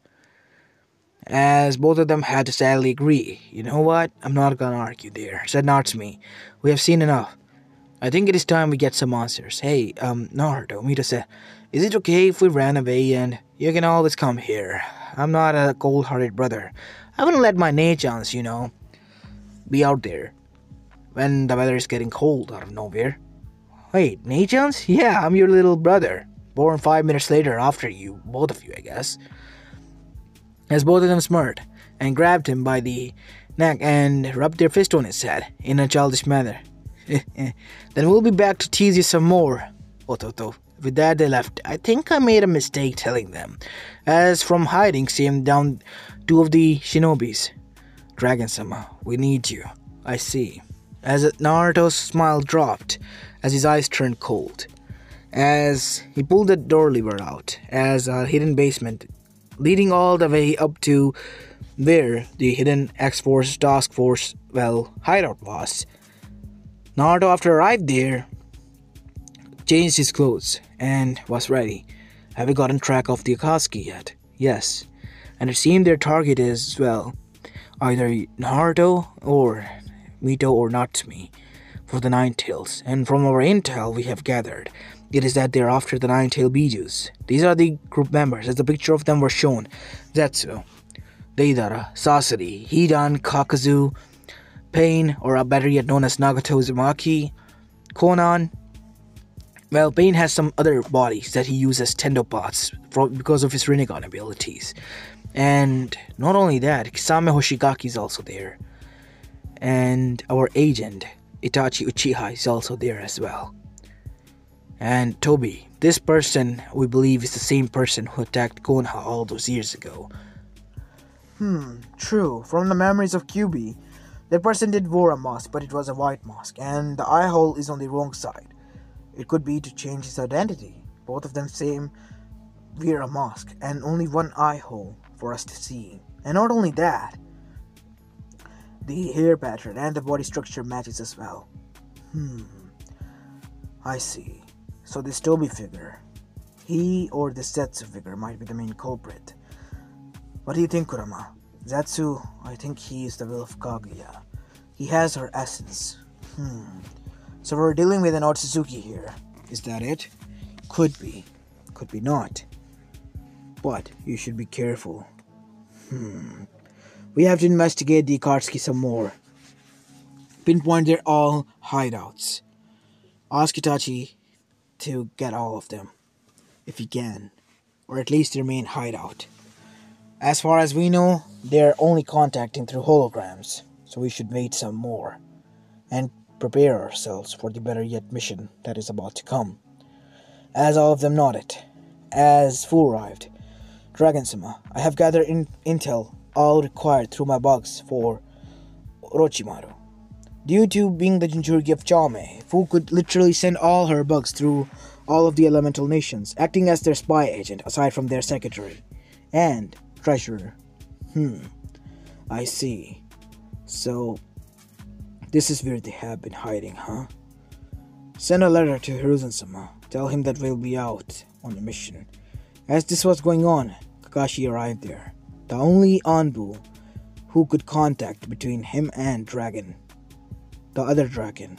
As both of them had to sadly agree. You know what? I'm not gonna argue there, said Natsumi. We have seen enough. I think it is time we get some answers. Hey, Naruto, Mita said, is it okay if we ran away and you can always come here? I'm not a cold-hearted brother. I wouldn't let my Nechans, be out there when the weather is getting cold out of nowhere. Wait, Nechans? Yeah, I'm your little brother. Born 5 minutes later after you, both of you, I guess. As both of them smirked and grabbed him by the neck and rubbed their fist on his head in a childish manner. Then we'll be back to tease you some more, Ototo. With that they left. I think I made a mistake telling them, as from hiding came down 2 of the shinobis. Dragon-sama, we need you. I see. As Naruto's smile dropped, as his eyes turned cold, as he pulled the door lever out, as a hidden basement leading all the way up to where the hidden X-Force task force, hideout was. Naruto, after arrived there, changed his clothes and was ready. Have you gotten track of the Akatsuki yet? Yes. And it seemed their target is, either Naruto or Mito or Natsumi for the Nine Tails. And from our intel we have gathered, it is that they are after the Nine Tail Bijus. These are the group members, as the picture of them were shown. Zetsu, Deidara, Sasori, Hidan, Kakazu, Pain, or better yet known as Nagato Uzumaki, Konan. Pain has some other bodies that he uses tendopots because of his Rinnegan abilities. And not only that, Kisame Hoshigaki is also there. And our agent, Itachi Uchiha, is also there as well. And Tobi, this person we believe is the same person who attacked Konoha all those years ago. True. From the memories of QB, that person did wear a mask, but it was a white mask, and the eye hole is on the wrong side. It could be to change his identity. Both of them same wear a mask, and only one eye hole for us to see. And not only that, the hair pattern and the body structure matches as well. I see. So this Tobi figure, he or the Zetsu figure might be the main culprit. What do you think, Kurama? Zetsu, I think he is the will of Kaguya. He has her essence. So we're dealing with an Otsutsuki here. Is that it? Could be. Could be not. But you should be careful. We have to investigate the Akatsuki some more. Pinpoint their all hideouts. Ask Itachi to get all of them, if he can. Or at least their main hideout. As far as we know, they're only contacting through holograms. So we should wait some more. And prepare ourselves for the better yet mission that is about to come. As all of them nodded, as Fu arrived, Dragon-sama, I have gathered intel all required through my bugs for Orochimaru. Due to being the Jinchuriki of Chame, Fu could literally send all her bugs through all of the elemental nations, acting as their spy agent aside from their secretary and treasurer. I see. So, this is where they have been hiding, huh? Send a letter to hiruzen-sama. Tell him that we'll be out on a mission. As this was going on, Kakashi arrived there. The only Anbu who could contact between him and Dragon. The other Dragon.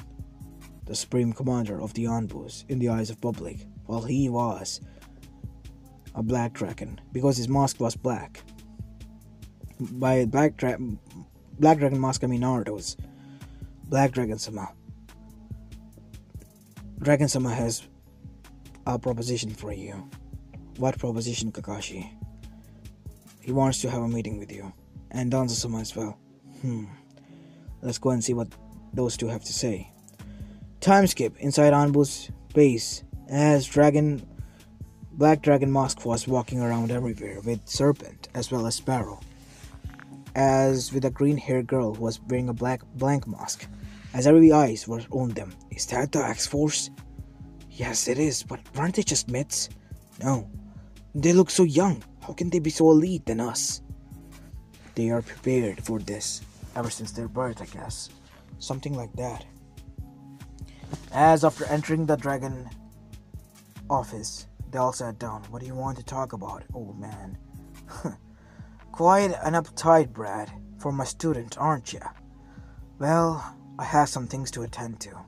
The supreme commander of the Anbus in the eyes of public. While he was a black dragon. Because his mask was black. By black dragon mask I mean Naruto's. Black Dragon-sama. Dragon-sama has a proposition for you. What proposition, Kakashi? He wants to have a meeting with you. And Danzo-sama as well. Let's go and see what those two have to say. Time skip inside Anbu's base as Black Dragon Mask was walking around everywhere with Serpent as well as Sparrow. As with a green-haired girl who was wearing a blank mask. As every eyes were on them. Is that the X-Force? Yes, it is, but weren't they just myths? No. They look so young. How can they be so elite than us? They are prepared for this. Ever since their birth, I guess. Something like that. As after entering the dragon office, they all sat down. What do you want to talk about, old man? Quite an uptight brat for my student, aren't ya? Well, I have some things to attend to.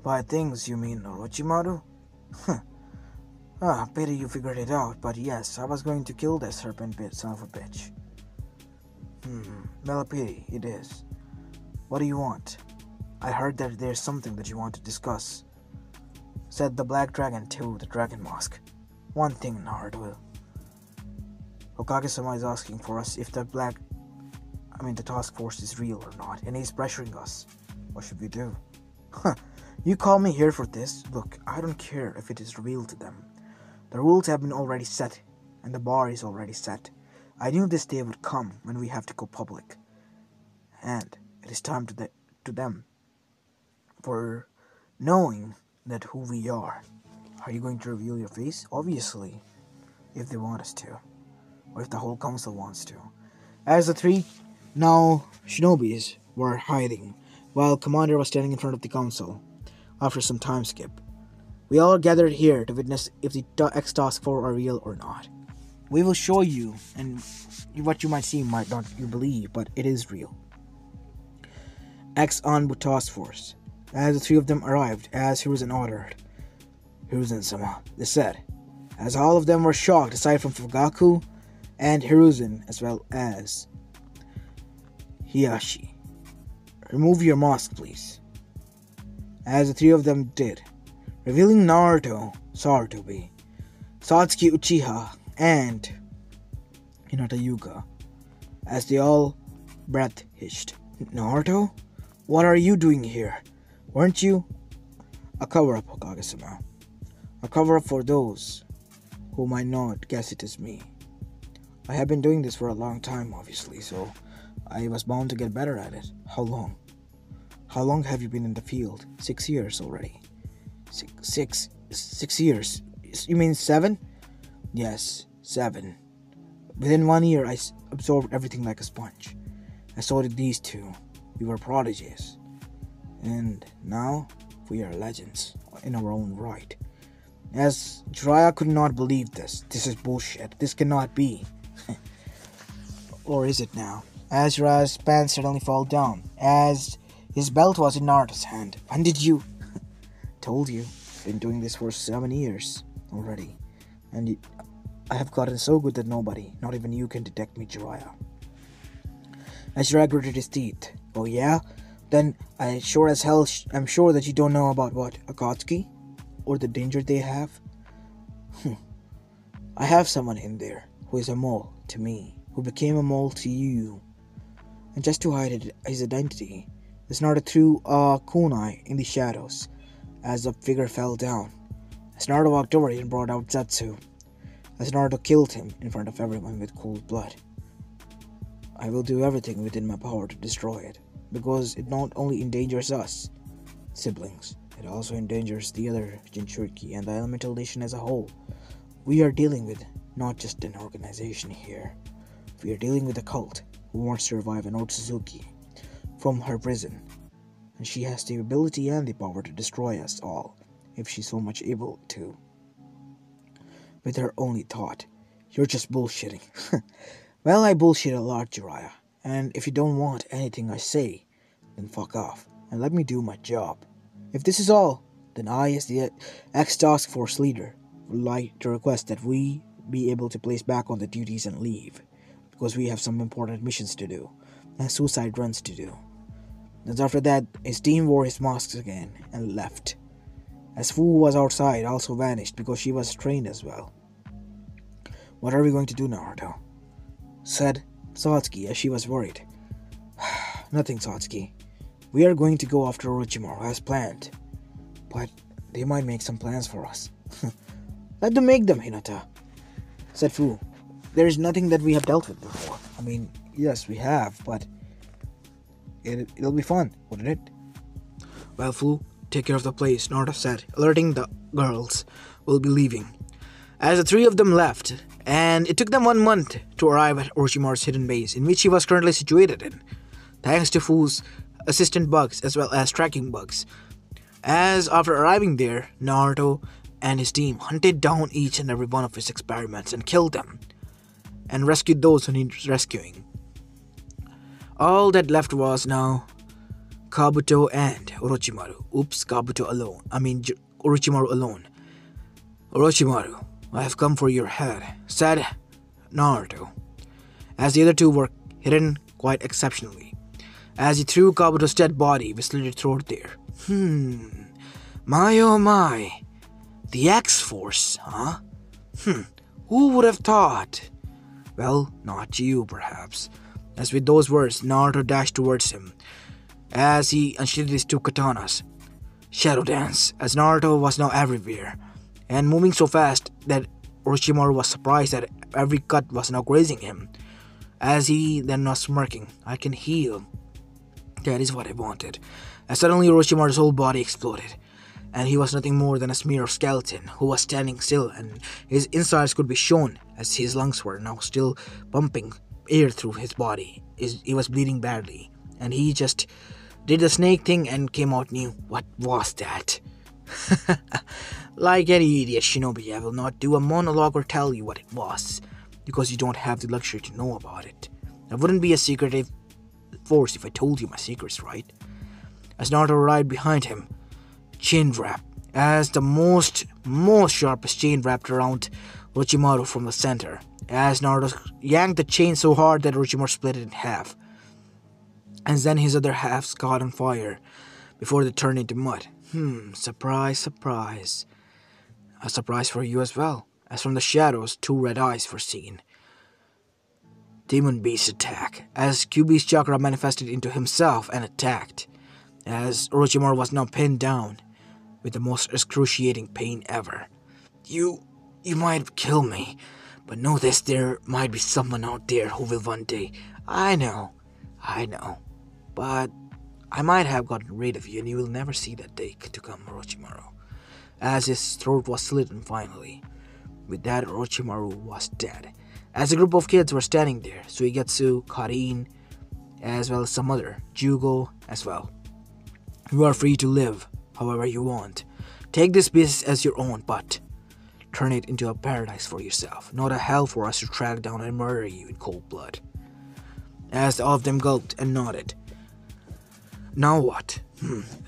By things, you mean Orochimaru? Pity you figured it out, but yes, I was going to kill that serpent bit son of a bitch. Well, a pity, it is. What do you want? I heard that there's something that you want to discuss, said the Black Dragon to the Dragon Mask. One thing, Naruto. Hokage-sama is asking for us if the task force is real or not, and he's pressuring us. What should we do? You call me here for this? Look, I don't care if it is real to them. The rules have been already set, and the bar is already set. I knew this day would come when we have to go public. And it is time to them for knowing that who we are. Are you going to reveal your face? Obviously, if they want us to. or if the whole council wants to. As the three now shinobis were hiding, while Commander was standing in front of the council, after some time skip, we all gathered here to witness if the X-Task Force are real or not. We will show you, and what you might see might not you believe, but it is real. X-Anbu Task Force. As the three of them arrived, as Hiruzen ordered, Hiruzen-sama, they said, as all of them were shocked aside from Fugaku and Hiruzen as well as Hiyashi. Remove your mask, please. As the three of them did, revealing Naruto, Sarutobi, Satsuki Uchiha, and Hinata Yuga, as they all breath hitched. Naruto? What are you doing here? Weren't you? A cover-up, Hokage-sama. A cover-up for those who might not guess it is me. I have been doing this for a long time, obviously, so I was bound to get better at it. How long? How long have you been in the field? 6 years already. Six years? You mean 7? Yes, 7. Within 1 year, I absorbed everything like a sponge. And so did these two. We were prodigies. And now, we are legends in our own right. As Jiraiya could not believe this. This is bullshit. This cannot be. Or is it now? As Jiraiya's pants suddenly fall down. As his belt was in Naruto's hand. When did you... Told you. Been doing this for 7 years already. And I have gotten so good that nobody, not even you, can detect me, Jiraiya. As Jiraiya gritted his teeth. Oh yeah? Then I'm sure that you don't know about what? Akatsuki? Or the danger they have? I have someone in there who is a mole to me, who became a mole to you. And just to hide his identity, this Naruto threw a kunai in the shadows as the figure fell down. As Naruto walked over and brought out Zetsu. As Naruto killed him in front of everyone with cold blood. I will do everything within my power to destroy it, because it not only endangers us, siblings, it also endangers the other Jinchuriki and the Elemental Nation as a whole. We are dealing with not just an organization here. We are dealing with a cult who wants to revive an Otsutsuki from her prison. And she has the ability and the power to destroy us all, if she's so much able to. With her only thought, you're just bullshitting. Well, I bullshit a lot, Jiraiya. And if you don't want anything I say, then fuck off and let me do my job. If this is all, then I, as the X-Task Force leader, would like to request that we be able to place back on the duties and leave, because we have some important missions to do, and suicide runs to do. And after that, his team wore his masks again and left. As Fu was outside, also vanished because she was trained as well. What are we going to do, Naruto? Said Satsuki as she was worried. Nothing, Satsuki. We are going to go after Orochimaru as planned. But they might make some plans for us. Let them make them, Hinata. Said Fu. There is nothing that we have dealt with before. I mean, yes, we have, but it'll be fun, wouldn't it? Well, Fu, take care of the place, Naruto said, alerting the girls. We'll be leaving. As the three of them left, and it took them 1 month to arrive at Orochimaru's hidden base, in which he was currently situated in, thanks to Fu's assistant bugs as well as tracking bugs. As after arriving there, Naruto and his team hunted down each and every one of his experiments and killed them, and rescued those who needed rescuing. All that left was now Kabuto and Orochimaru. Oops, Kabuto alone. Orochimaru alone. Orochimaru, I have come for your head, said Naruto, as the other two were hidden quite exceptionally. As he threw Kabuto's dead body with slitted throat there. My oh my. The X-Force, huh? Who would have thought? Well, not you, perhaps. As with those words, Naruto dashed towards him, as he unsheathed his 2 katanas. Shadow dance, as Naruto was now everywhere, and moving so fast that Orochimaru was surprised that every cut was now grazing him. As he then was smirking, I can heal. That is what I wanted. As suddenly Orochimaru's whole body exploded, and he was nothing more than a smear of skeleton who was standing still, and his insides could be shown as his lungs were now still pumping air through his body. He was bleeding badly, and he just did the snake thing and came out new. What was that? Like any idiot shinobi, I will not do a monologue or tell you what it was, because you don't have the luxury to know about it. I wouldn't be a secretive force if I told you my secrets, right? As Naruto arrived behind him, chain wrap, as the most sharpest chain wrapped around Orochimaru from the center, as Naruto yanked the chain so hard that Orochimaru split it in half, and then his other halves caught on fire before they turned into mud. Surprise, surprise. A surprise for you as well, as from the shadows, 2 red eyes were seen. Demon Beast attack, as Kyuubi's chakra manifested into himself and attacked, as Orochimaru was now pinned down with the most excruciating pain ever. You might kill me, but know this, there might be someone out there who will one day. I know, but I might have gotten rid of you and you will never see that day to come, Orochimaru. As his throat was slitting finally. With that, Orochimaru was dead. As a group of kids were standing there, Suigetsu, Karin, as well as some other, Jugo as well. You are free to live however you want. Take this beast as your own, but turn it into a paradise for yourself, not a hell for us to track down and murder you in cold blood. As all of them gulped and nodded. Now what?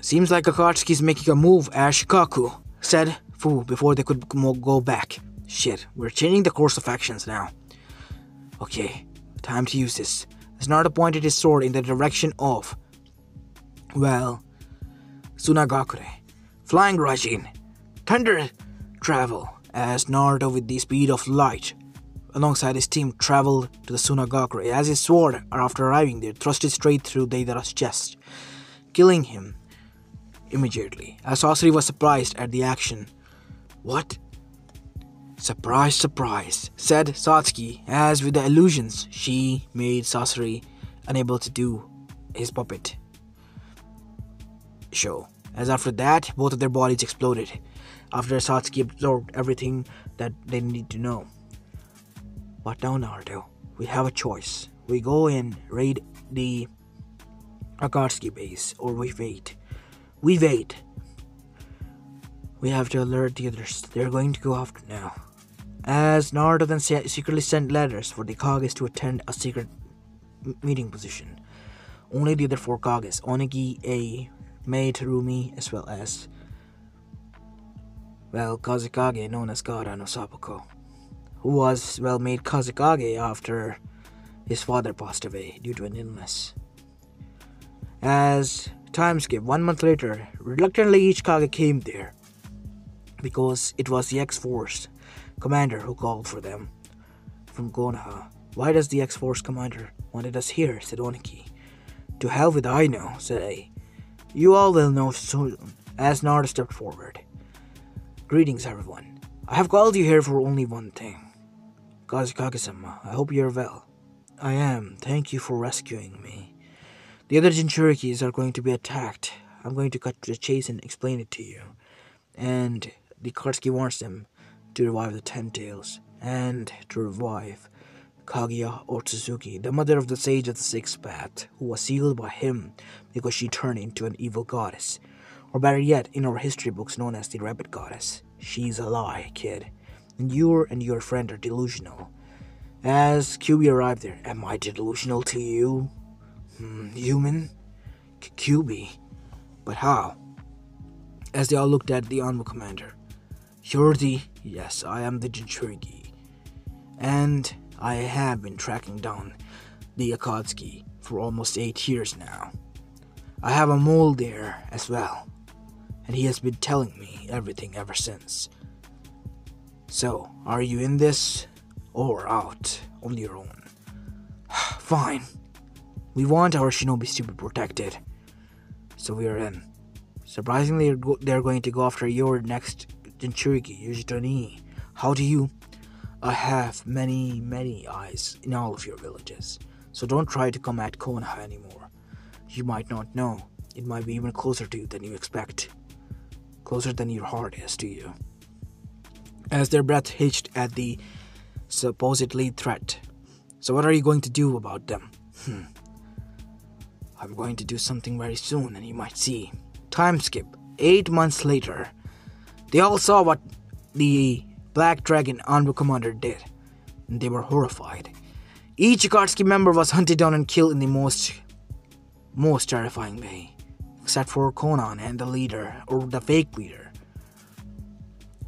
Seems like Akatsuki's making a move, as Shikaku said Fu before they could go back. Shit, we're changing the course of actions now. Okay, time to use this. As Naruto pointed his sword in the direction of, well, Sunagakure. Flying Rajin. Thunder travel. As Naruto with the speed of light alongside his team traveled to the Sunagakure. As his sword, after arriving there, thrust it straight through Deidara's chest, killing him immediately. As Sasori was surprised at the action. What? Surprise, surprise, said Satsuki, as with the illusions she made Sasori unable to do his puppet show. As after that, both of their bodies exploded, after Satsuki absorbed everything that they need to know. But now, Naruto, we have a choice. We go in, raid the Akatsuki base, or we wait. We wait. We have to alert the others. They're going to go after now. As Naruto then secretly sent letters for the Kages to attend a secret meeting position. Only the other 4 Kages, Onigi, Mei, Terumi, as well as, well, Kazekage, known as Gaara no Sapporo, who was, well, made Kazekage after his father passed away due to an illness. As time skipped, 1 month later, reluctantly each Kage came there, because it was the X-Force commander who called for them from Konoha. Why does the X-Force commander wanted us here, said Oniki. To hell with I know, said A. You all will know soon, as Naruto stepped forward. Greetings, everyone. I have called you here for only one thing. Kazekage-sama, I hope you're well. I am. Thank you for rescuing me. The other Jinchurikis are going to be attacked. I'm going to cut to the chase and explain it to you. And the Akatsuki warns them to revive the 10 Tails, and to revive Kaguya Otsutsuki, the mother of the Sage of the Sixth Path, who was sealed by him because she turned into an evil goddess, or better yet, in our history books known as the Rabbit Goddess. She's a lie, kid, and your friend are delusional. As Kyuubi arrived there, am I delusional to you? Human? Kyuubi? But how? As they all looked at the Anmo commander. You're the... Yes, I am the Jinchuriki. And I have been tracking down the Akatsuki for almost 8 years now. I have a mole there as well, and he has been telling me everything ever since. So, are you in this, or out on your own? Fine. We want our shinobis to be protected, so we are in. Surprisingly, they're going to go after your next Jinchuriki, Yujitani. How do you... I have many eyes in all of your villages, so don't try to come at Konoha anymore. You might not know. It might be even closer to you than you expect. Closer than your heart is to you. As their breath hitched at the supposedly threat. So what are you going to do about them? I'm going to do something very soon and you might see. Time skip. 8 months later. They all saw what the Black Dragon Anbu commander did. And they were horrified. Each Akatsuki member was hunted down and killed in the most terrifying way. Except for Conan and the leader, or the fake leader.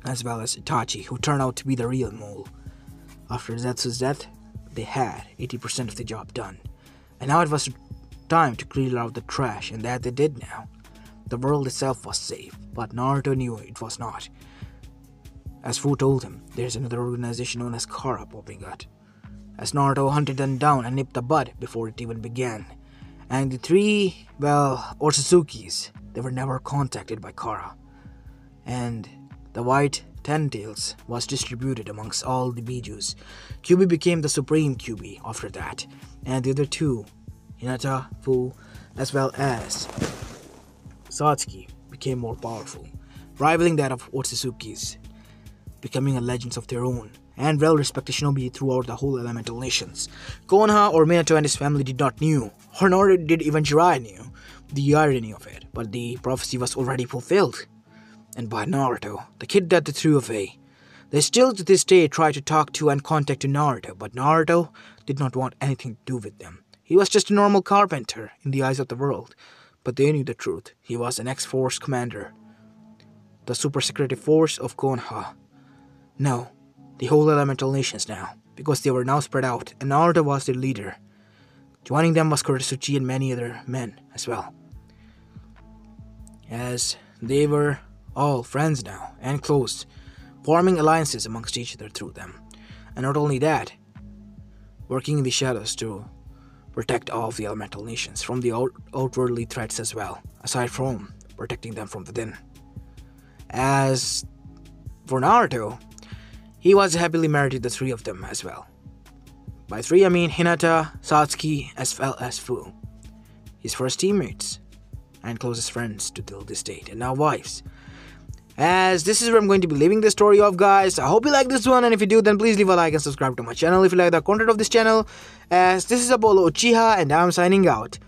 As well as Itachi, who turned out to be the real mole. After Zetsu's death, they had 80% of the job done. And now it was time to clear out the trash, and that they did now. The world itself was safe, but Naruto knew it was not. As Fu told him, there's another organization known as Kara popping out. As Naruto hunted them down and nipped the bud before it even began. And the three, Otsutsukis, they were never contacted by Kara. And the white Ten-Tails was distributed amongst all the Bijus. Kyuubi became the supreme Kyuubi after that. And the other two, Hinata, Fu, as well as Satsuki, became more powerful, rivaling that of Otsutsuki's, becoming a legends of their own, and well-respected shinobi throughout the whole elemental nations. Konoha or Minato and his family did not knew, or nor did even Jiraiya knew, the irony of it, but the prophecy was already fulfilled. And by Naruto, the kid that they threw away. They still to this day try to talk to and contact Naruto, but Naruto did not want anything to do with them. He was just a normal carpenter in the eyes of the world, but they knew the truth. He was an X-Force commander, the super secretive force of Konoha. No, the whole elemental nations now, because they were now spread out, and Naruto was their leader. Joining them was Kuretsuchi and many other men as well, as they were all friends now and close, forming alliances amongst each other through them. And not only that, working in the shadows to protect all of the elemental nations from the outwardly threats as well, aside from protecting them from within. As for Naruto, he was happily married to the three of them as well. By three I mean Hinata, Satsuki, as well as Fu, his first teammates and closest friends to till this date, and now wives. As this is where I'm going to be leaving the story off, guys. I hope you like this one, and if you do, then please leave a like and subscribe to my channel if you like the content of this channel. As this is Apollo Uchiha, and I'm signing out.